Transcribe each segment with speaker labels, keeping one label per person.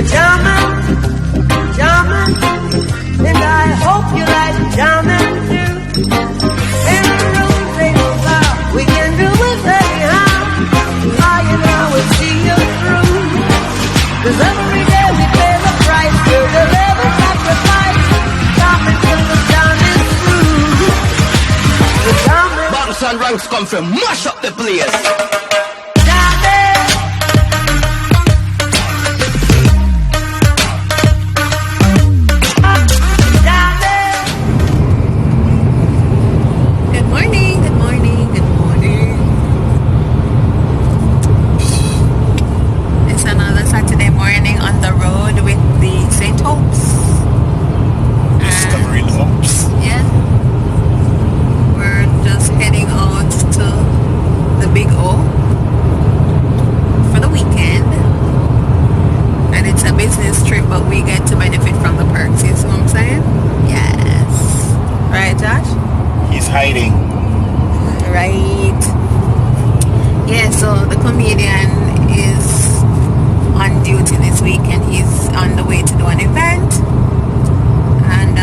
Speaker 1: jamming, jamming, and I hope you like jamming too. In the room they go by, we can do it anyhow. You know we'll see you through. 'Cause every day we pay the price, we'll deliver sacrifice. Jamming till the jam is through. The jamming.
Speaker 2: Banks and ranks come from mash up the place.
Speaker 3: Hiding.
Speaker 4: Right. Yeah, so the comedian is on duty this week and he's on the way to do an event. And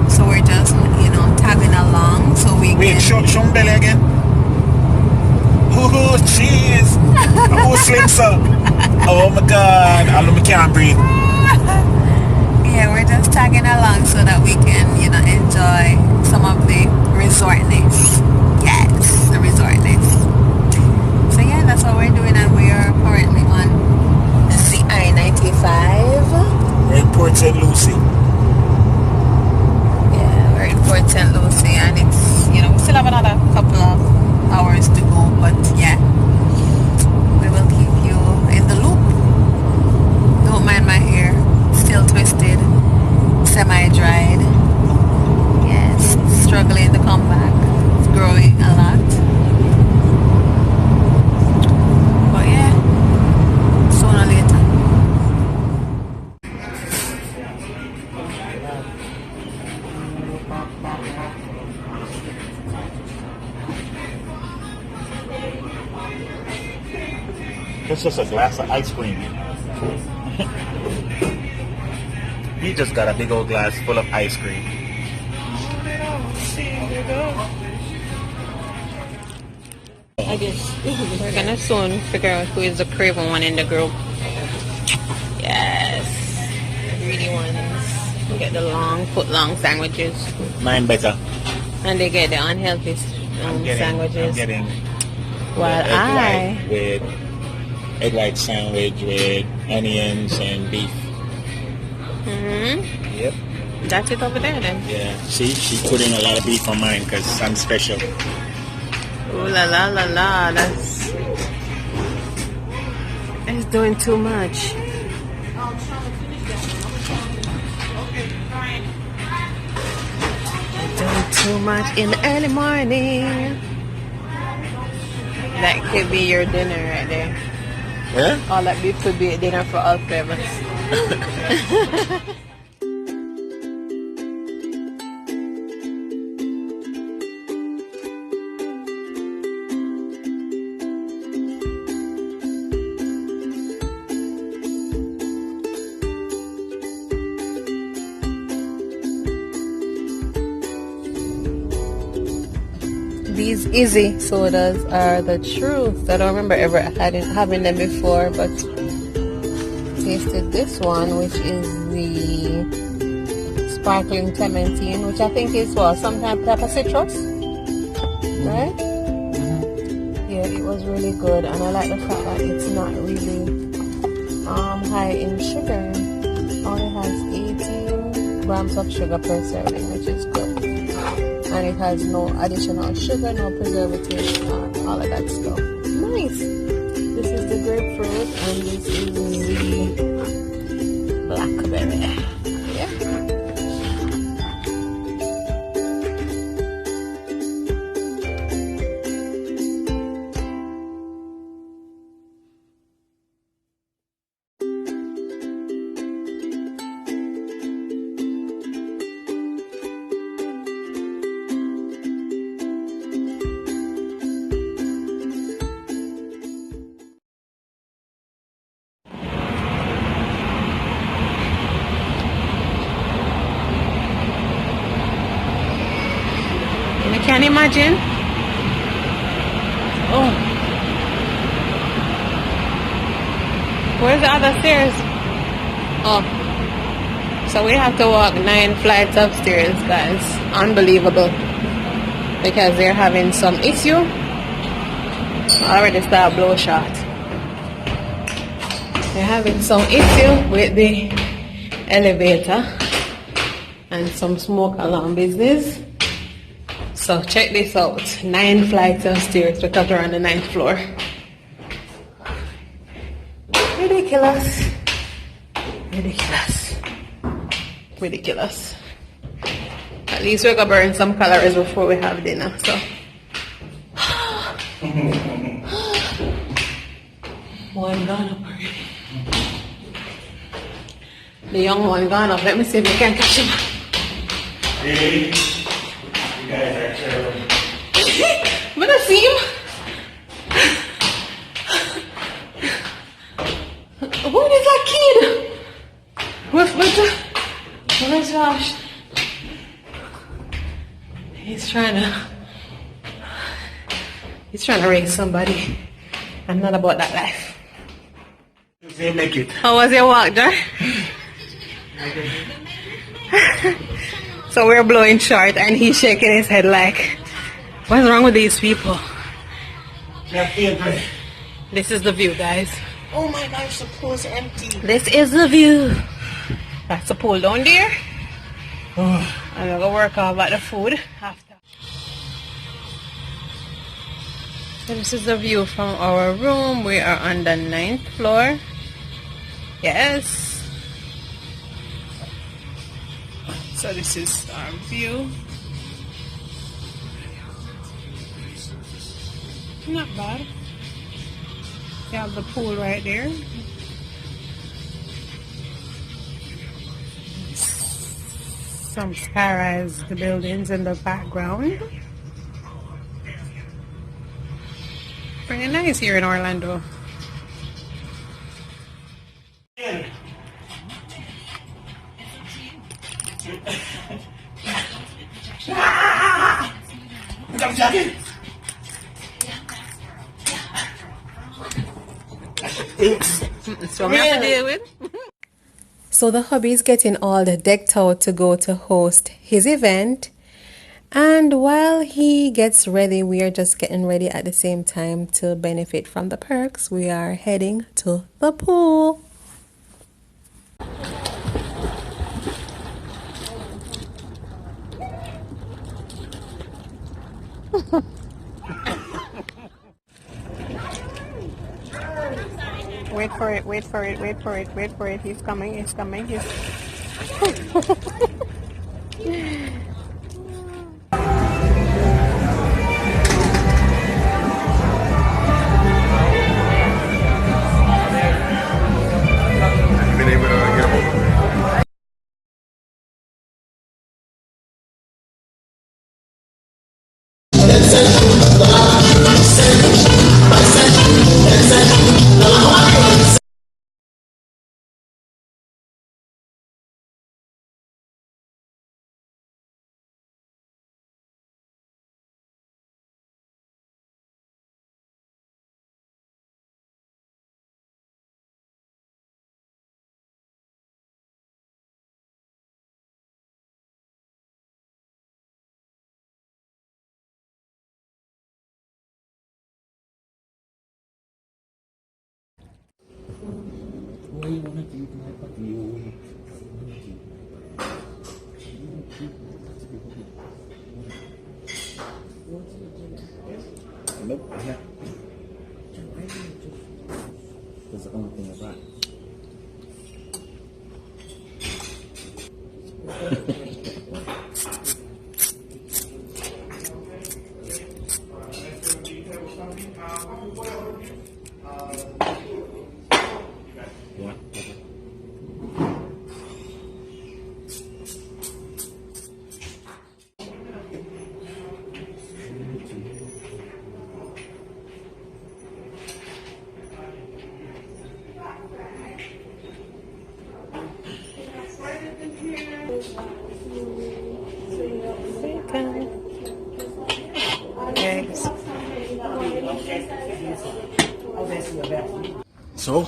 Speaker 4: so we're just, tagging along so we
Speaker 3: Wait,
Speaker 4: can...
Speaker 3: show me belly again. Oh, jeez. Oh, slips up. Oh, my God. I can't breathe.
Speaker 4: Yeah, we're just tagging along so that we can, enjoy some of the resortness. Yes, the resortness. So yeah, that's what we're doing, and we are currently on the I-95.
Speaker 3: We're in Port St. Lucie.
Speaker 4: Yeah, we're in Port St. Lucie, and it's, we still have another couple of hours to go, but yeah, we will keep you in the loop. Don't mind my hair, still twisted, semi-dried. Yes, struggling to come back. It's growing a lot. But yeah, sooner or later.
Speaker 3: It's just a glass of ice cream. He just got a big old glass full of ice cream.
Speaker 4: I guess we're gonna soon figure out who is the craven one in the group. Yes, the greedy ones. We get the foot-long sandwiches.
Speaker 3: Mine better.
Speaker 4: And they get the unhealthy sandwiches.
Speaker 3: I'm getting
Speaker 4: While
Speaker 3: egg white sandwich with onions and beef. Yep.
Speaker 4: That's it over there then.
Speaker 3: Yeah. See, she put in a lot of beef on mine because I'm special.
Speaker 4: Ooh la la la la. That's doing too much. Doing too much in the early morning. That could be your dinner right there.
Speaker 3: Yeah?
Speaker 4: All that beef could be a dinner for all flavors. These Easy sodas are the truth. I don't remember ever having them before, but tasted this one, which is the sparkling clementine, which I think is some type of citrus, right? Yeah, it was really good, and I like the fact that it's not really high in sugar. It only has 18 grams of sugar per serving, which is good. And it has no additional sugar, no preservatives, all of that stuff. Nice. This is the grapefruit, and this is the blackberry. Yeah. can you imagine? Oh. Where's the other stairs? Oh. So we have to walk 9 flights of stairs, guys. Unbelievable. Because they're having some issue. I already start blow shot. They're having some issue with the elevator and some smoke alarm business. So check this out. 9 flights of stairs because we're on the 9th floor. Ridiculous. Ridiculous. Ridiculous. At least we're gonna burn some calories before we have dinner. So one gone up already. The young one gone up. Let me see if we can catch him.
Speaker 3: Really? You guys are terrible.
Speaker 4: But I see him. Who is that kid? Where's Josh? He's trying to raise somebody. I'm not about that life.
Speaker 3: They make it.
Speaker 4: How was your walk, Jar? So we're blowing short and he's shaking his head like, what's wrong with these people? This is the view, guys.
Speaker 3: Oh my gosh, the pool's empty.
Speaker 4: This is the view. That's the pool down there. I'm gonna go work off at the food after. So this is the view from our room. We are on the 9th floor. Yes. So this is our view. Not bad. You have the pool right there. Some skyrise buildings in the background. Pretty nice here in Orlando. So we have to deal with. So the hubby is getting all decked out to go to host his event. And while he gets ready, we are just getting ready at the same time to benefit from the perks. We are heading to the pool. Wait for it, wait for it, wait for it, wait for it. He's coming, he's coming, he's...
Speaker 3: Nope. That's the only thing I got. So,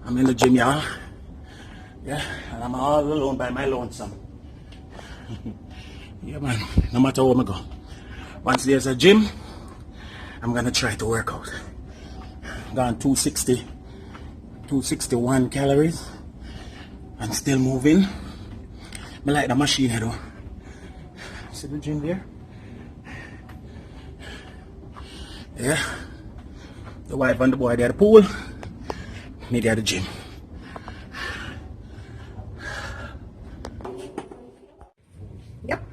Speaker 3: I'm in the gym, y'all. Yeah, and I'm all alone by my lonesome. Yeah, man, no matter where I go. Once there's a gym, I'm gonna try to work out. Gone 261 calories. And still moving. I like the machine here though. See the gym there? Yeah. The wife and the boy, they're at the pool. Me, they're at the gym.
Speaker 4: Yep,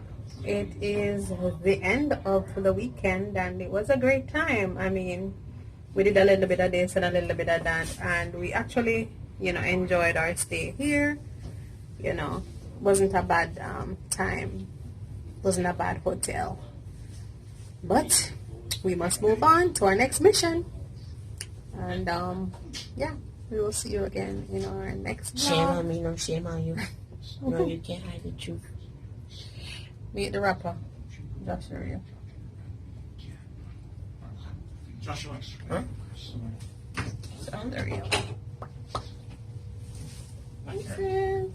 Speaker 4: it is the end of the weekend and it was a great time. I mean, we did a little bit of this and a little bit of that, and we actually, enjoyed our stay here. Wasn't a bad time, wasn't a bad hotel, but we must move on to our next mission. And yeah, we will see you again in our next vlog.
Speaker 5: Shame on me, no shame on you. No, you can't hide the truth.
Speaker 4: Meet the rapper, Joshua.
Speaker 3: Joshua.
Speaker 5: Huh?
Speaker 4: There you go.